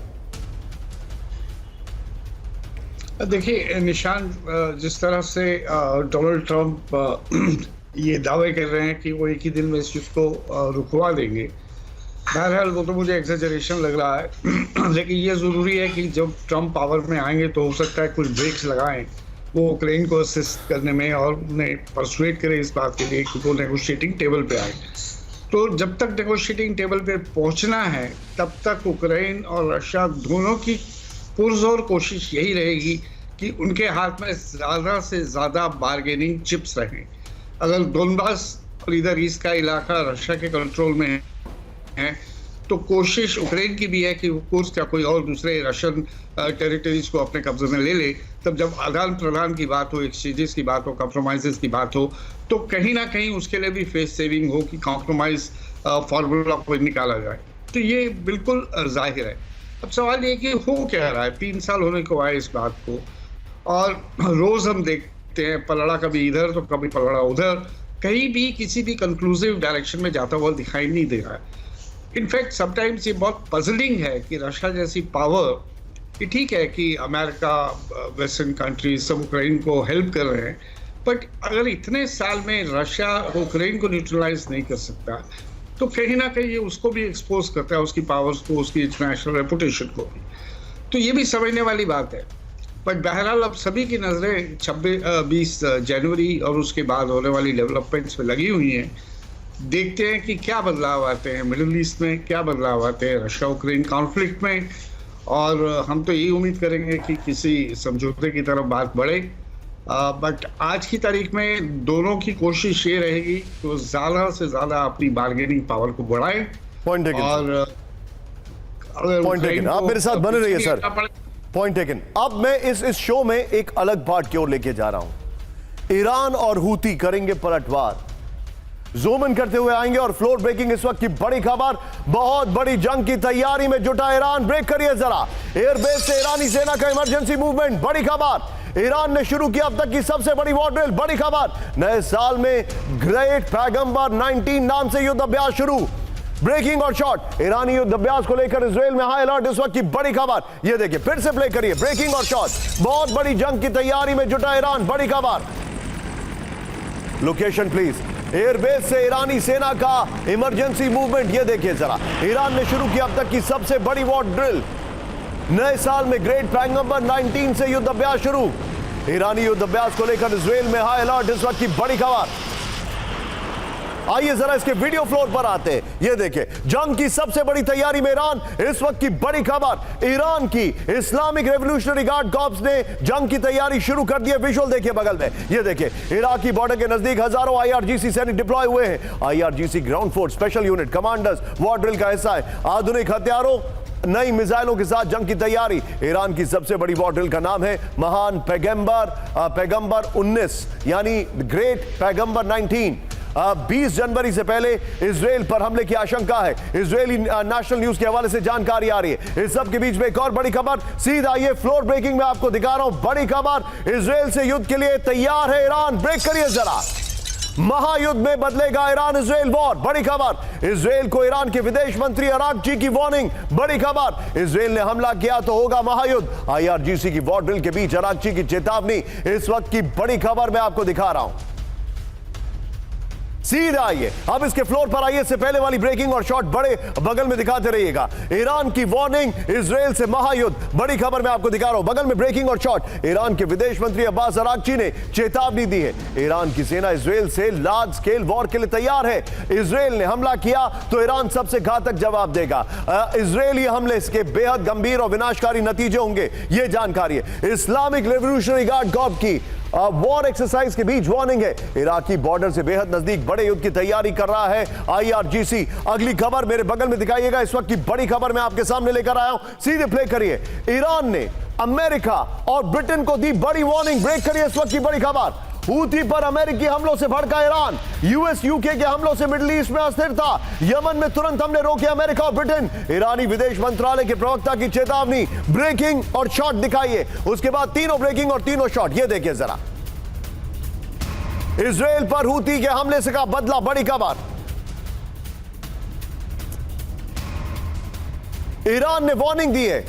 E: देखिए निशान, जिस तरह से डोनाल्ड ट्रंप ये दावे कर रहे हैं कि वो एक ही दिन में इस युद्ध को रुकवा देंगे, बहरहाल वो तो मुझे एक्सेजरेशन लग रहा है। लेकिन ये ज़रूरी है कि जब ट्रंप पावर में आएंगे तो हो सकता है कुछ ब्रेक्स लगाएं वो यूक्रेन को असिस्ट करने में और उन्हें परसुएट करें इस बात के लिए कि वो नेगोशिएटिंग टेबल पे आए। तो जब तक नेगोशिएटिंग टेबल पे पहुंचना है तब तक यूक्रेन और रशिया दोनों की पुरजोर कोशिश यही रहेगी कि उनके हाथ में ज़्यादा से ज़्यादा बार्गेनिंग चिप्स रहें। अगर डोनबास और इधर ईस्ट का इलाका रशिया के कंट्रोल में है तो कोशिश यूक्रेन की भी है कि वो कुर्स्क या कोई और दूसरे रशियन टेरिटरीज को अपने कब्जे में ले ले। तब जब आदान प्रदान की बात हो, एक्सचेंजेस की बात हो, कॉम्प्रोमाइज़ की बात हो, तो कहीं ना कहीं उसके लिए भी फेस सेविंग हो कि कॉम्प्रोमाइज़ फार्मूला को निकाला जाए। तो ये बिल्कुल जाहिर है। अब सवाल ये कि हो क्या रहा है, 3 साल होने को आए इस बात को, और रोज़ हम देखते हैं पलड़ा कभी इधर तो कभी पलड़ा उधर, कहीं भी किसी भी कंक्लूसिव डायरेक्शन में जाता हुआ दिखाई नहीं दे रहा है। इनफैक्ट समटाइम्स ये बहुत पजलिंग है कि रशिया जैसी पावर, ये ठीक है कि अमेरिका, वेस्टर्न कंट्रीज सब यूक्रेन को हेल्प कर रहे हैं, बट अगर इतने साल में रशिया यूक्रेन को न्यूट्रलाइज नहीं कर सकता तो कहीं ना कहीं ये उसको भी एक्सपोज करता है, उसकी पावर्स को, उसकी इंटरनेशनल रेपुटेशन को भी। तो ये भी समझने वाली बात है। बट बहरहाल अब सभी की नज़रें 20 जनवरी और उसके बाद होने वाली डेवलपमेंट्स पे लगी हुई हैं। देखते हैं कि क्या बदलाव आते हैं मिडिल ईस्ट में, क्या बदलाव आते हैं रशिया यूक्रेन कॉन्फ्लिक्ट में, और हम तो यही उम्मीद करेंगे कि किसी समझौते की तरफ बात बढ़े। बट आज की तारीख में दोनों की कोशिश ये रहेगी कि वो ज़्यादा से ज़्यादा अपनी बार्गेनिंग पावर को बढ़ाएं।
A: पॉइंट टेकन,
E: और
A: पॉइंट टेकन। आप मेरे साथ बने रहिए सर, पॉइंट टेकन। अब मैं इस शो में एक अलग पार्ट की ओर लेके जा रहा हूं। ईरान और हूती करेंगे पलटवार, जूम इन करते हुए आएंगे और फ्लोर ब्रेकिंग इस वक्त की बड़ी खबर, बहुत बड़ी जंग की तैयारी में जुटा ईरान। ब्रेक करिए जरा, एयरबेस से ईरानी सेना का इमरजेंसी मूवमेंट, बड़ी खबर। ईरान ने शुरू किया अब तक की सबसे बड़ी वॉर ड्रिल, बड़ी खबर। नए साल में ग्रेट पैगंबर 19 नाम से युद्ध अभ्यास शुरू। ब्रेकिंग और शॉट, ईरानी युद्ध अभ्यास को लेकर इजराइल में हाई अलर्ट, इस वक्त की बड़ी खबर। ये देखिए, फिर से प्ले करिए, ब्रेकिंग और शॉट, बहुत बड़ी जंग की तैयारी में जुटा ईरान, बड़ी खबर। लोकेशन प्लीज, एयरबेस से ईरानी सेना का इमरजेंसी मूवमेंट। ये देखिए जरा, ईरान ने शुरू किया अब तक की सबसे बड़ी वॉर ड्रिल। नए साल में ग्रेट पैगंबर 19 से युद्ध अभ्यास शुरू। ईरानी युद्ध अभ्यास को लेकर इजराइल में हाई अलर्ट, इस वक्त की बड़ी खबर। आइए जरा इसके वीडियो फ्लोर पर आते हैं। ये देखिए, जंग की सबसे बड़ी तैयारी में ईरान, इस वक्त की बड़ी खबर। ईरान की इस्लामिक रेवोल्यूशनरी गार्ड कॉर्प्स ने जंग की तैयारी शुरू कर दी है। विजुअल देखिए बगल में, ये देखिए, इराकी बॉर्डर के नजदीक हजारों आईआरजीसी सैनिक डिप्लॉय हुए हैं। IRGC ground force, special unit, commanders war drill का हिस्सा है। आधुनिक हथियारों, नई मिसाइलों के साथ जंग की तैयारी। ईरान की सबसे बड़ी वॉर ड्रिल का नाम है महान पैगंबर 19, यानी ग्रेट पैगंबर 19। 20 जनवरी से पहले इजराइल पर हमले की आशंका है। इजरायली नेशनल न्यूज के हवाले से जानकारी आ रही है। इस सब के बीच में एक और बड़ी खबर, सीधा ये फ्लोर ब्रेकिंग में आपको दिखा रहा हूं। बड़ी खबर, इजराइल से युद्ध के लिए तैयार है ईरान। ब्रेक करिए जरा, महायुद्ध में बदलेगा ईरान इजराइल वॉर, बड़ी खबर। इजराइल को ईरान के विदेश मंत्री अरागची की वार्निंग, बड़ी खबर। इजराइल ने हमला किया तो होगा महायुद्ध। आईआरजीसी की वॉर ड्रिल के बीच अरागची की चेतावनी, इस वक्त की बड़ी खबर मैं आपको दिखा रहा हूं। सीधा आइए, अब इसके फ्लोर पर आइए। इससे पहले वाली ब्रेकिंग और शॉट बड़े बगल में दिखाते रहिएगा। ईरान की वार्निंग, इजराइल से महायुद्ध, बड़ी खबर मैं आपको दिखा रहा हूं। बगल में ब्रेकिंग और शॉट। ईरान के विदेश मंत्री अब्बास अरागची ने चेतावनी दी है। ईरान की सेना इजराइल से लार्ज स्केल वॉर के लिए तैयार है। इजराइल ने हमला किया तो ईरान सबसे घातक जवाब देगा। इजरायली हमले के बेहद गंभीर और विनाशकारी नतीजे होंगे, यह जानकारी है। इस्लामिक रिवॉल्यूशनरी गार्ड कॉर्प की वॉर एक्सरसाइज के बीच वार्निंग है। इराकी बॉर्डर से बेहद नजदीक बड़े युद्ध की तैयारी कर रहा है IRGC। अगली खबर मेरे बगल में दिखाइएगा। इस वक्त की बड़ी खबर मैं आपके सामने लेकर आया हूं, सीधे प्ले करिए। ईरान ने अमेरिका और ब्रिटेन को दी बड़ी वार्निंग। ब्रेक करिए इस वक्त की बड़ी खबर। हूथी पर अमेरिकी हमलों से भड़का ईरान। US UK के हमलों से मिडिल ईस्ट में अस्थिरता। यमन में तुरंत हमले रोके अमेरिका और ब्रिटेन। ईरानी विदेश मंत्रालय के प्रवक्ता की चेतावनी। ब्रेकिंग और शॉट दिखाइए, उसके बाद तीनों ब्रेकिंग और तीनों शॉट। ये देखिए जरा, इजराइल पर हूथी के हमले से का बदला, बड़ी खबर। ईरान ने वार्निंग दी है।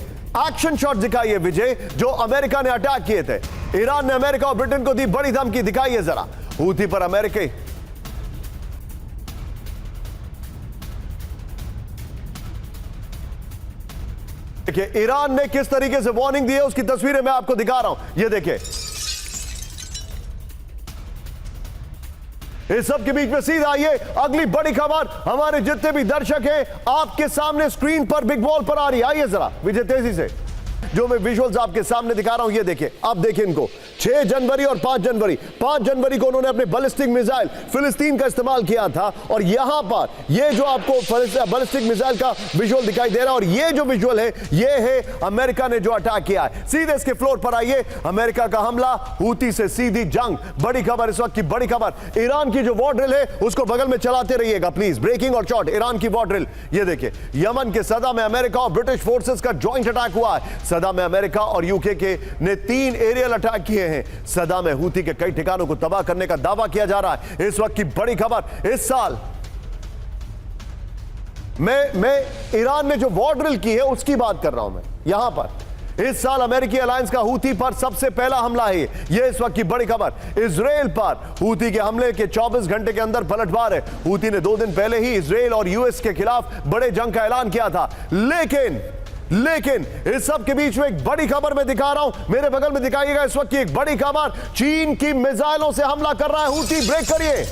A: एक्शन शॉट दिखाइए विजय, जो अमेरिका ने अटैक किए थे। ईरान ने अमेरिका और ब्रिटेन को दी बड़ी धमकी, दिखाइए जरा। हूथी पर अमेरिका, देखिए ईरान ने किस तरीके से वार्निंग दी है, उसकी तस्वीरें मैं आपको दिखा रहा हूं। ये देखिए, इस सब के बीच में सीधा आइए अगली बड़ी खबर। हमारे जितने भी दर्शक हैं आपके सामने स्क्रीन पर बिग वॉल पर आ रही है। आइए जरा विजय, तेजी से जो मैं विजुअल्स आपके सामने दिखा रहा हूं, ये देखिए। अब देखिए इनको, 6 जनवरी और 5 जनवरी। 5 जनवरी को उन्होंने अपने बैलिस्टिक मिसाइल फिलिस्तीन का इस्तेमाल किया था, और यहां पर ये जो आपको बैलिस्टिक मिसाइल का विजुअल दिखाई दे रहा है, और ये जो विजुअल है ये है अमेरिका ने जो अटैक किया है। सीधे इसके फ्लोर पर आइए। अमेरिका का हमला, हूथी से सीधी जंग, बड़ी खबर इस वक्त की बड़ी खबर। ईरान की जो वॉर ड्रिल है उसको बगल में चलाते रहिएगा प्लीज। ब्रेकिंग और शॉट, ईरान की वॉर ड्रिल। ये देखिए, यमन के सदा में अमेरिका और ब्रिटिश फोर्सेस का ज्वाइंट अटैक हुआ है। सदा में अमेरिका और UK के ने 3 एरियल अटैक किए हैं। सदा में हूथी के कई ठिकानों को तबाह करने का दावा किया जा रहा है। इस वक्त की बड़ी खबर, इस साल मैं ईरान ने जो वॉर ड्रिल की है उसकी बात कर रहा हूं मैं यहां पर। इस साल अमेरिकी अलायंस का हूथी पर सबसे पहला हमला है। यह इस वक्त की बड़ी खबर। इजराइल पर हूथी के हमले के 24 घंटे के अंदर पलटवार है। हूथी ने 2 दिन पहले ही इजराइल और US के खिलाफ बड़े जंग का ऐलान किया था। लेकिन इस सब के बीच में एक बड़ी खबर मैं दिखा रहा हूं, मेरे बगल में दिखाइएगा इस वक्त की एक बड़ी खबर। चीन की मिसाइलों से हमला कर रहा है हूथी। ब्रेक करिए।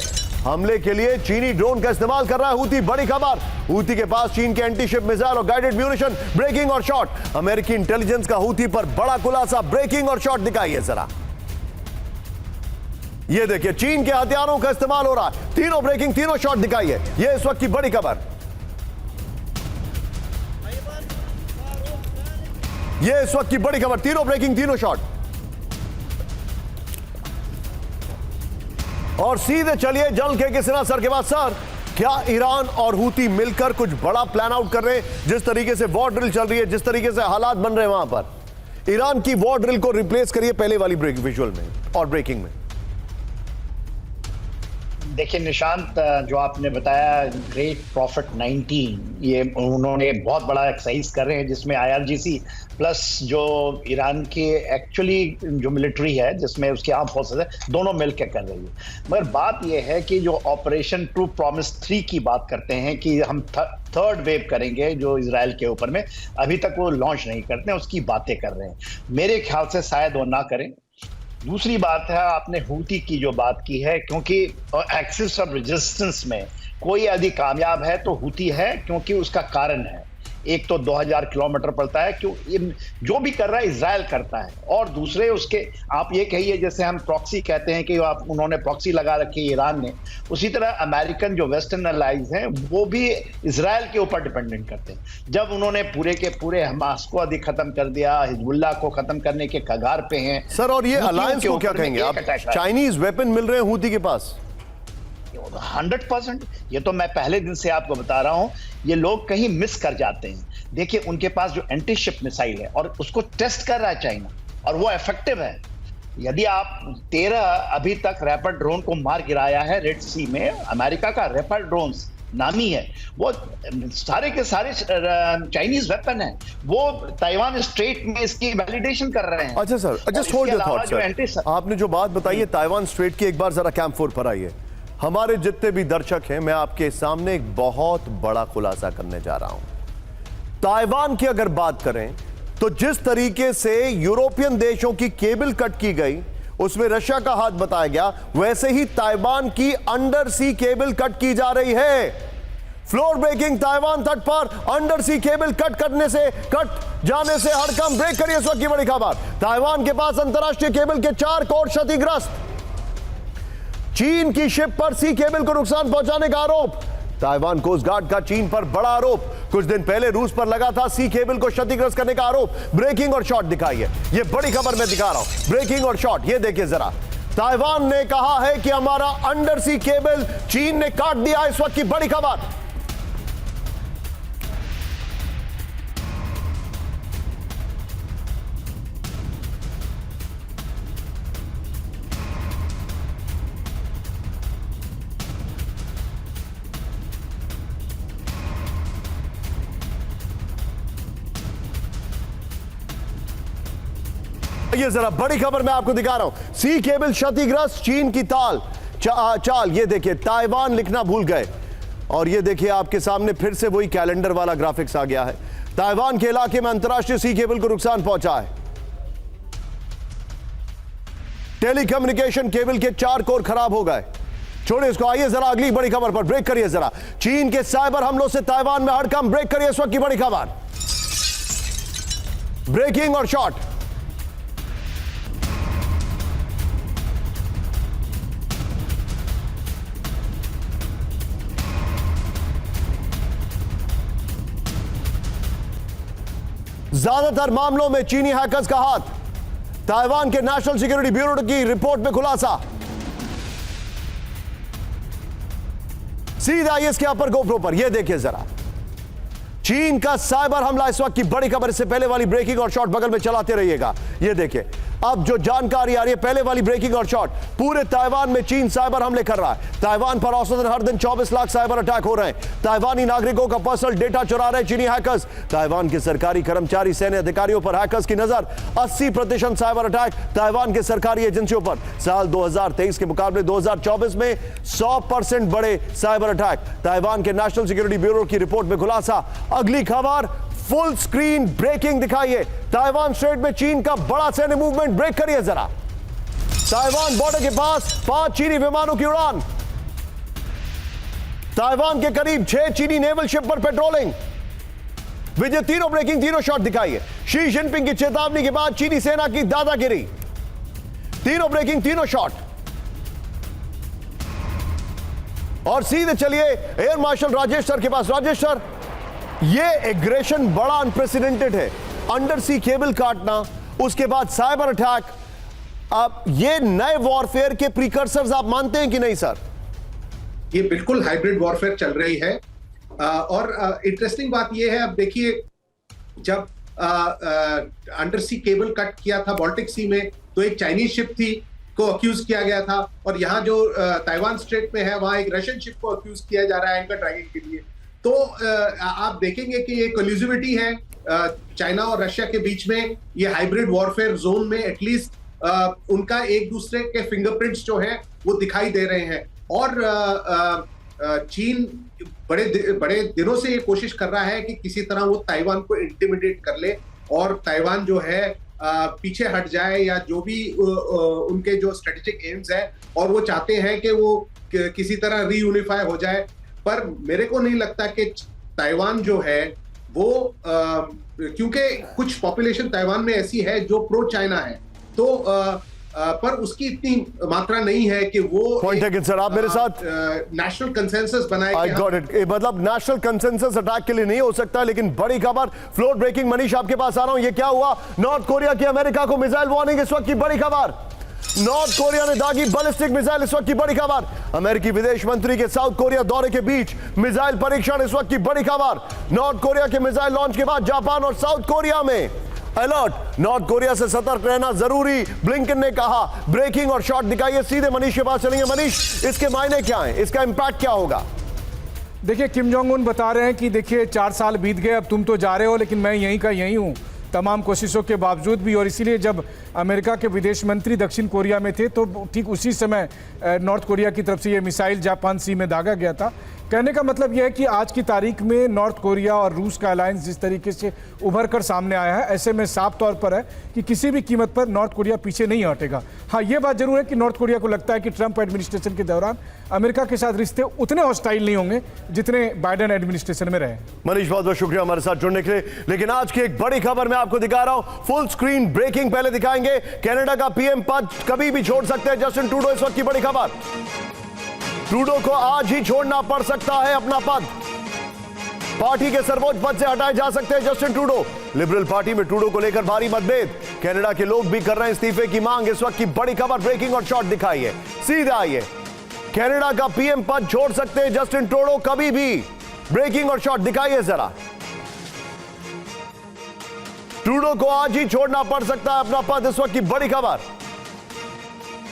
A: हमले के लिए चीनी ड्रोन का इस्तेमाल कर रहा है हूथी, बड़ी खबर। हूथी के पास चीन के एंटी-शिप मिसाइल और गाइडेड म्यूनिशन। ब्रेकिंग और शॉट, अमेरिकी इंटेलिजेंस का हूथी पर बड़ा खुलासा। ब्रेकिंग और शॉट दिखाइए जरा। ये देखिए, चीन के हथियारों का इस्तेमाल हो रहा है। तीनों ब्रेकिंग, तीनों शॉट दिखाइए। यह इस वक्त की बड़ी खबर। ये इस वक्त की बड़ी खबर, तीनों ब्रेकिंग, तीनों शॉट। और सीधे चलिए जल के किसना सर के बाद। सर, क्या ईरान और हूथी मिलकर कुछ बड़ा प्लान आउट कर रहे हैं? जिस तरीके से वॉर ड्रिल चल रही है, जिस तरीके से हालात बन रहे हैं वहां पर, ईरान की वॉर ड्रिल को रिप्लेस करिए पहले वाली ब्रेक विजुअल में और ब्रेकिंग में।
B: देखिए निशांत, जो आपने बताया ग्रेट प्रॉफिट 19, ये उन्होंने बहुत बड़ा एक्सरसाइज कर रहे हैं जिसमें IRGC प्लस जो ईरान की एक्चुअली जो मिलिट्री है, जिसमें उसकी आर्म फोर्सेस है, दोनों मिलकर कर रही है। मगर बात ये है कि जो ऑपरेशन ट्रू प्रॉमिस 3 की बात करते हैं कि हम थर्ड वेव करेंगे जो इजराइल के ऊपर में, अभी तक वो लॉन्च नहीं करते हैं, उसकी बातें कर रहे हैं। मेरे ख्याल से शायद वो ना करें। दूसरी बात है, आपने हूथी की जो बात की है, क्योंकि एक्सिस ऑफ रेजिस्टेंस में कोई यदि कामयाब है तो हूथी है, क्योंकि उसका कारण है। एक तो 2000 किलोमीटर पड़ता है, क्यों ये जो भी कर रहा है इजराइल करता है, और दूसरे उसके आप ये कहिए जैसे हम प्रॉक्सी कहते हैं कि आप उन्होंने प्रॉक्सी लगा रखी है ईरान ने, उसी तरह अमेरिकन जो वेस्टर्न अलाइज हैं वो भी इजराइल के ऊपर डिपेंडेंट करते हैं। जब उन्होंने पूरे के पूरे हमास को अधिक खत्म कर दिया, हिजबुल्लाह को खत्म करने के कगार पे हैं।
A: सर, और ये अलायंस को क्या कहेंगे आप? चाइनीज वेपन मिल रहे हैं हूथी के पास
B: 100%। ये तो मैं पहले दिन से आपको बता रहा हूं, ये लोग कहीं मिस कर जाते हैं। देखिए उनके पास जो एंटी शिप मिसाइल है और उसको टेस्ट कर रहा है चाइना, और वो इफेक्टिव है। यदि आप 13 अभी तक रैपिड ड्रोन को मार गिराया है रेड सी में, अमेरिका का रैपिड ड्रोन्स नामी है, वो सारे के सारे चाइनीज वेपन है। वो ताइवान स्ट्रेट में इसकी वैलिडेशन कर रहे हैं।
A: अच्छा sir, just hold your thoughts sir. आपने जो बात बताई है ताइवान स्ट्रेट की, एक बार जरा कैंप 4 पर आइए। हमारे जितने भी दर्शक हैं, मैं आपके सामने एक बहुत बड़ा खुलासा करने जा रहा हूं। ताइवान की अगर बात करें तो जिस तरीके से यूरोपियन देशों की केबल कट की गई, उसमें रशिया का हाथ बताया गया, वैसे ही ताइवान की अंडर सी केबल कट की जा रही है। फ्लोर ब्रेकिंग, ताइवान तट पर अंडर सी केबल कट जाने से हड़कंप। ब्रेक करिए इस वक्त की बड़ी खबर। ताइवान के पास अंतरराष्ट्रीय केबल के 4 कोर क्षतिग्रस्त। चीन की शिप पर सी केबल को नुकसान पहुंचाने का आरोप। ताइवान कोस्ट गार्ड का चीन पर बड़ा आरोप। कुछ दिन पहले रूस पर लगा था सी केबल को क्षतिग्रस्त करने का आरोप। ब्रेकिंग और शॉट दिखाइए, ये बड़ी खबर मैं दिखा रहा हूं। ब्रेकिंग और शॉट, ये देखिए जरा। ताइवान ने कहा है कि हमारा अंडर सी केबल चीन ने काट दिया। इस वक्त की बड़ी खबर। ये जरा बड़ी खबर मैं आपको दिखा रहा हूं। सी केबल क्षतिग्रस्त, चीन की चाल। ये देखिए, ताइवान लिखना भूल गए। और ये देखिए आपके सामने फिर से वही कैलेंडर वाला ग्राफिक्स आ गया है। ताइवान के इलाके में अंतरराष्ट्रीय सी केबल को नुकसान पहुंचा है। टेलीकम्युनिकेशन केबल के 4 कोर खराब हो गए। छोड़िए इसको, आइए जरा अगली बड़ी खबर पर। ब्रेक करिए जरा। चीन के साइबर हमलों से ताइवान में हड़कंप। ब्रेक करिए इस वक्त की बड़ी खबर। ब्रेकिंग और शॉट। ज्यादातर मामलों में चीनी हैकर्स का हाथ। ताइवान के नेशनल सिक्योरिटी ब्यूरो की रिपोर्ट में खुलासा। सीधा इसके अपर गोप्रो पर, यह देखिए जरा। चीन का साइबर हमला इस वक्त की बड़ी खबर। इससे पहले वाली ब्रेकिंग और शॉट बगल में चलाते रहिएगा। यह देखिए अब जो जानकारी आ रही है, पहले वाली ब्रेकिंग और शॉट। पूरे ताइवान में चीन साइबर हमले कर रहा है। ताइवान पर औसतन हर दिन 24 लाख साइबर अटैक हो रहे हैं। ताइवानी नागरिकों का पर्सनल डेटा चुरा रहे चीनी हैकर्स। ताइवान के सरकारी कर्मचारी, सैन्य अधिकारियों पर हैकर्स की नजर। 80% साइबर अटैक ताइवान के सरकारी एजेंसियों पर। साल 2023 के मुकाबले 2024 में 100% बड़े साइबर अटैक। ताइवान के नेशनल सिक्योरिटी ब्यूरो की रिपोर्ट में खुलासा। अगली खबर फुल स्क्रीन ब्रेकिंग दिखाइए। ताइवान स्ट्रेट में चीन का बड़ा सैन्य मूवमेंट। ब्रेक करिए जरा। ताइवान बॉर्डर के पास 5 चीनी विमानों की उड़ान। ताइवान के करीब 6 चीनी नेवल शिप पर पेट्रोलिंग। विजय, तीनों ब्रेकिंग, तीनों शॉट दिखाइए। शी जिनपिंग की चेतावनी के बाद चीनी सेना की दादागिरी। तीनों ब्रेकिंग, तीनों शॉट। और सीधे चलिए एयर मार्शल राजेश सर के पास। राजेश सर, ये एग्रेशन बड़ा अनप्रेसिडेंटेड है। अंडर सी केबल काटना, उसके बाद साइबर अटैक। अब ये नए वॉरफेयर के प्रीकर्सर्स आप मानते हैं कि नहीं सर?
C: ये बिल्कुल हाइब्रिड वॉरफेयर चल रही है। और इंटरेस्टिंग बात ये है, अब देखिए, जब अंडर सी केबल कट किया था बाल्टिक सी में, तो एक चाइनीज शिप थी को अक्यूज किया गया था। और यहाँ जो ताइवान स्ट्रेट में है, वहां एक रशियन शिप को अक्यूज किया जा रहा है एंकर ड्रैगिंग के लिए। तो आप देखेंगे कि ये कोलिजिविटी है चाइना और रशिया के बीच में। ये हाइब्रिड वॉरफेयर जोन में एटलीस्ट उनका एक दूसरे के फिंगरप्रिंट्स जो है वो दिखाई दे रहे हैं। और चीन बड़े दिनों से ये कोशिश कर रहा है कि किसी तरह वो ताइवान को इंटिमिडेट कर ले और ताइवान जो है पीछे हट जाए, या जो भी उनके जो स्ट्रेटेजिक एम्स है, और वो चाहते हैं कि वो किसी तरह रीयूनिफाई हो जाए। पर मेरे को नहीं लगता कि ताइवान जो है वो क्योंकि कुछ पॉपुलेशन ताइवान में ऐसी है जो प्रो चाइना है, तो पर उसकी इतनी मात्रा नहीं है कि वो
A: पॉइंट है कि सर आप मेरे साथ
C: नेशनल कंसेंसस बनाए।
A: I got it. मतलब नेशनल कंसेंसस अटैक के लिए नहीं हो सकता, लेकिन बड़ी खबर फ्लोर ब्रेकिंग। मनीष आपके पास आ रहा हूं, ये क्या हुआ? नॉर्थ कोरिया की अमेरिका को मिसाइल वार्निंग। इस वक्त की बड़ी खबर। नॉर्थ कोरिया ने दागी बैलिस्टिक मिसाइल। इस वक्त की बड़ी खबर। अमेरिकी विदेश मंत्री के साउथ कोरिया दौरे के बीच मिसाइल परीक्षण। इस वक्त की बड़ी खबर। नॉर्थ कोरिया के मिसाइल लॉन्च के बाद जापान और साउथ कोरिया में अलर्ट। नॉर्थ कोरिया से सतर्क रहना जरूरी, ब्लिंकन ने कहा। ब्रेकिंग और शॉट दिखाइए। सीधे मनीष के पास चलेंगे। मनीष, इसके मायने क्या हैं, इसका इंपैक्ट क्या होगा?
D: देखिए, किम जोंग उन बता रहे हैं कि देखिए 4 साल बीत गए, अब तुम तो जा रहे हो लेकिन मैं यहीं का यहीं हूं। तमाम कोशिशों के बावजूद भी। और इसीलिए जब अमेरिका के विदेश मंत्री दक्षिण कोरिया में थे तो ठीक उसी समय नॉर्थ कोरिया की तरफ से ये मिसाइल जापान सी में दागा गया था। कहने का मतलब यह है कि आज की तारीख में नॉर्थ कोरिया और रूस का अलायंस जिस तरीके से उभर कर सामने आया है, ऐसे में साफ तौर पर है कि किसी भी कीमत पर नॉर्थ कोरिया पीछे नहीं हटेगा। हाँ, ये बात जरूर है कि नॉर्थ कोरिया को लगता है कि ट्रंप एडमिनिस्ट्रेशन के दौरान अमेरिका के साथ रिश्ते उतने हॉस्टाइल नहीं होंगे जितने बाइडेन एडमिनिस्ट्रेशन में रहे।
A: मनीष, बहुत बहुत शुक्रिया हमारे साथ जुड़ने के लिए। लेकिन आज की एक बड़ी खबर मैं आपको दिखा रहा हूं, फुल स्क्रीन ब्रेकिंग पहले दिखाएंगे। कनाडा का पीएम पद कभी भी छोड़ सकते हैं जस्टिन ट्रूडो, इस वक्त की बड़ी खबर। ट्रूडो को आज ही छोड़ना पड़ सकता है अपना पद। पार्टी के सर्वोच्च पद से हटाए जा सकते हैं जस्टिन ट्रूडो। लिबरल पार्टी में ट्रूडो को लेकर भारी मतभेद, कनाडा के लोग भी कर रहे हैं इस्तीफे की मांग। इस वक्त की बड़ी खबर ब्रेकिंग और शॉर्ट दिखाइए, सीधा आइए। कनाडा का पीएम पद छोड़ सकते हैं जस्टिन ट्रूडो कभी भी। ब्रेकिंग और शॉर्ट दिखाइए जरा। ट्रूडो को आज ही छोड़ना पड़ सकता है अपना पद, इस वक्त की बड़ी खबर।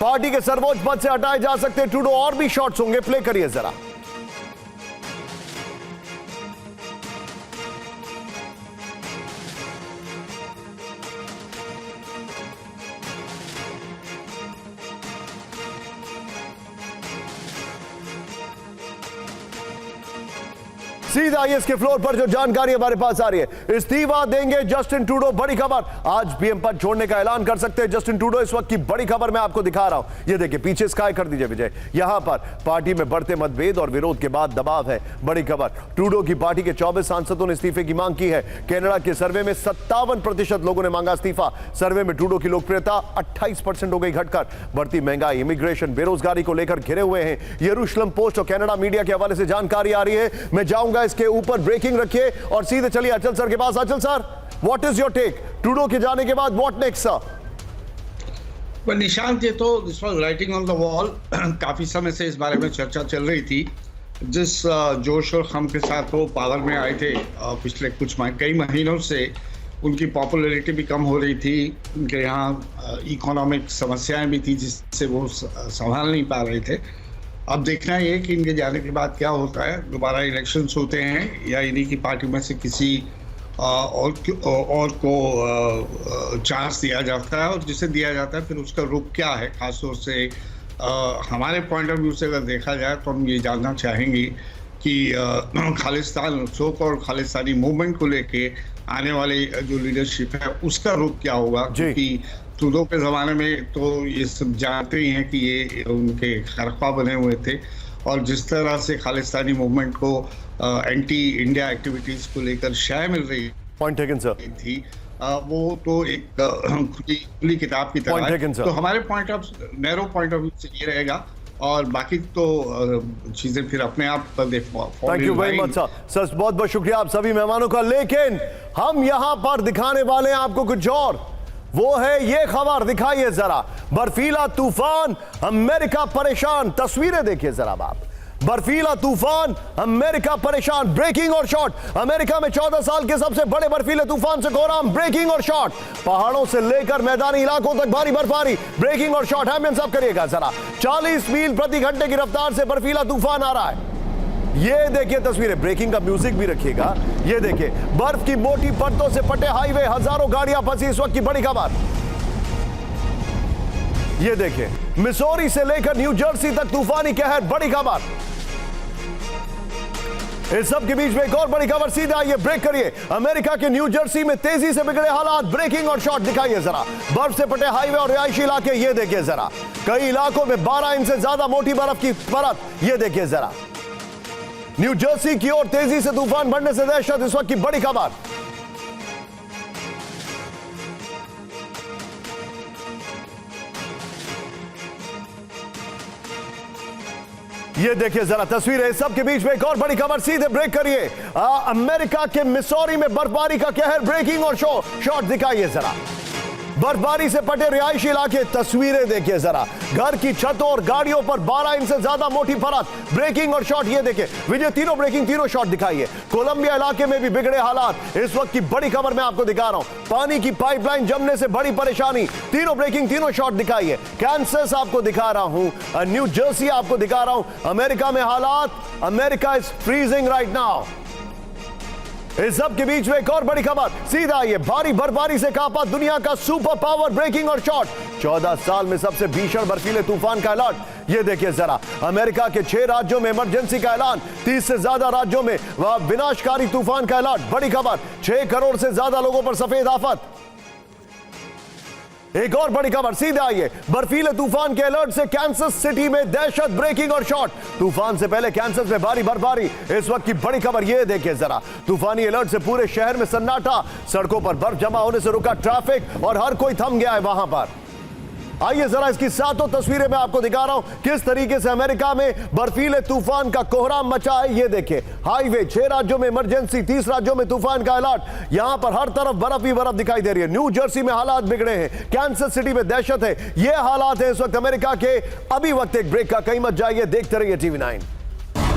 A: पार्टी के सर्वोच्च पद से हटाए जा सकते हैं ट्रूडो। और भी शॉट्स होंगे, प्ले करिए जरा। सीधा आइए इसके फ्लोर पर जो जानकारी हमारे पास आ रही है। इस्तीफा देंगे जस्टिन ट्रूडो, बड़ी खबर। आज पीएम पद छोड़ने का ऐलान कर सकते हैं जस्टिन ट्रूडो, इस वक्त की बड़ी खबर मैं आपको दिखा रहा हूं। ये देखिए पीछे स्काई कर दीजिए विजय। यहां पर पार्टी में बढ़ते मतभेद और विरोध के बाद दबाव है, बड़ी खबर। ट्रूडो की पार्टी के 24 सांसदों ने इस्तीफे की मांग की है। कनाडा के सर्वे में 57% लोगों ने मांगा इस्तीफा। सर्वे में ट्रूडो की लोकप्रियता 28% हो गई घटकर। बढ़ती महंगाई, इमिग्रेशन, बेरोजगारी को लेकर घिरे हुए हैं। यरूशलेम पोस्ट और कनाडा मीडिया के हवाले से जानकारी आ रही है। मैं जाऊंगा इसके ऊपर, ब्रेकिंग रखिए और सीधे चलिए अचल सर के पास। Achal sir, what is your take? Trudeau के जाने के बाद व्हाट नेक्स्ट सर?
E: निशांत, ये तो this was writing on the wall. काफी समय से इस बारे में चर्चा चल रही थी। जिस जोश और खम के साथ वो पावर में आए थे पिछले कई महीनों से, उनकी पॉपुलैरिटी भी कम हो रही थी। उनके यहाँ इकोनॉमिक समस्याएं भी थी जिससे वो संभाल नहीं पा रहे थे। अब देखना ये कि इनके जाने के बाद क्या होता है। दोबारा इलेक्शंस होते हैं या इन्हीं की पार्टी में से किसी और को चांस दिया जाता है, और जिसे दिया जाता है फिर उसका रुख क्या है। खासतौर से हमारे पॉइंट ऑफ व्यू से अगर देखा जाए तो हम ये जानना चाहेंगे कि खालिस्तान सोक और खालिस्तानी मूवमेंट को लेके आने वाली जो लीडरशिप है उसका रुख क्या होगा। क्योंकि ट्रूडो के ज़माने में तो ये सब जानते ही हैं कि ये उनके खरखा बने हुए थे, और जिस तरह से खालिस्तानी मूवमेंट को एंटी इंडिया एक्टिविटीज़ को लेकर शय मिल रही
A: पॉइंट टेकन सर
E: थी, वो तो एक खुली किताब की तरह है। तो हमारे नैरो पॉइंट ऑफ व्यू से ये रहेगा, और बाकी तो चीजें फिर अपने आप
A: thank you very much sir, बहुत बहुत शुक्रिया आप सभी मेहमानों का। लेकिन हम यहां पर दिखाने वाले हैं आपको कुछ और, वो है ये खबर। दिखाइए जरा, बर्फीला तूफान, अमेरिका परेशान। तस्वीरें देखिए जरा आप, बर्फीला तूफान, अमेरिका परेशान। ब्रेकिंग और शॉट, अमेरिका में 14 साल के सबसे बड़े बर्फीले तूफान से कोहराम। ब्रेकिंग और शॉट, पहाड़ों से लेकर मैदानी इलाकों तक भारी बर्फबारी। ब्रेकिंग और शॉट, हैमियन साहब करिएगा जरा। 40 मील प्रति घंटे की रफ्तार से बर्फीला तूफान आ रहा है। ये देखिए तस्वीरें, ब्रेकिंग का म्यूजिक भी रखिएगा। ये देखिए बर्फ की मोटी परतों से पटे हाईवे, हजारों गाड़ियां फंसी। इस वक्त की बड़ी खबर ये देखिए, मिसौरी से लेकर न्यू जर्सी तक तूफानी कहर, बड़ी खबर। इस सब के बीच में एक और बड़ी खबर, सीधा ये ब्रेक करिए। अमेरिका के न्यू जर्सी में तेजी से बिगड़े हालात। ब्रेकिंग और शॉट दिखाइए जरा, बर्फ से पटे हाईवे और रिहायशी इलाके। ये देखिए जरा, कई इलाकों में 12 इंच से ज्यादा मोटी बर्फ की परत। ये देखिए जरा, न्यू जर्सी की ओर तेजी से तूफान बढ़ने से दहशत। इस वक्त की बड़ी खबर, ये देखिए जरा तस्वीरें। इस सब के बीच में एक और बड़ी खबर, सीधे ब्रेक करिए। अमेरिका के मिसौरी में बर्फबारी का कहर। ब्रेकिंग और शॉट दिखाइए जरा, बर्फबारी से पटे रिहायशी इलाके। तस्वीरें देखिए जरा, घर की छतों और गाड़ियों पर 12 इंच से ज्यादा मोटी परत। ब्रेकिंग और शॉट, ये देखिए विजय, तीनों ब्रेकिंग तीनों शॉट दिखाइए। कोलंबिया इलाके में भी बिगड़े हालात। इस वक्त की बड़ी खबर मैं आपको दिखा रहा हूं, पानी की पाइपलाइन जमने से बड़ी परेशानी। तीनों ब्रेकिंग तीनों शॉट दिखाइए। कैंसस आपको दिखा रहा हूं, न्यू जर्सी आपको दिखा रहा हूं। अमेरिका में हालात, America is freezing right now. इस सब के बीच में एक और बड़ी खबर, सीधा ये भारी बर्फबारी से कांपा दुनिया का सुपर पावर ब्रेकिंग और शॉट। 14 साल में सबसे भीषण बर्फीले तूफान का अलर्ट। ये देखिए जरा, अमेरिका के 6 राज्यों में इमरजेंसी का ऐलान, 30 से ज्यादा राज्यों में विनाशकारी तूफान का अलर्ट। बड़ी खबर, 6 करोड़ से ज्यादा लोगों पर सफेद आफत। एक और बड़ी खबर, सीधे आइए, बर्फीले तूफान के अलर्ट से कैंसस सिटी में दहशत, ब्रेकिंग और शॉट। तूफान से पहले कैंसस में भारी बर्फबारी। इस वक्त की बड़ी खबर ये देखिए जरा, तूफानी अलर्ट से पूरे शहर में सन्नाटा, सड़कों पर बर्फ जमा होने से रुका ट्रैफिक और हर कोई थम गया है वहां पर। आइए जरा इसकी सातों तस्वीरें मैं आपको दिखा रहा हूं, किस तरीके से अमेरिका में बर्फीले तूफान का कोहराम मचा है। ये देखिए, हाईवे, 6 राज्यों में इमरजेंसी, 30 राज्यों में तूफान का अलर्ट। यहां पर हर तरफ बर्फ ही बर्फ दिखाई दे रही है। न्यू जर्सी में हालात बिगड़े हैं, कैंसस सिटी में दहशत है। ये हालात है इस वक्त अमेरिका के। अभी वक्त एक ब्रेक का, कहीं मत जाइए, देखते रहिए TV9।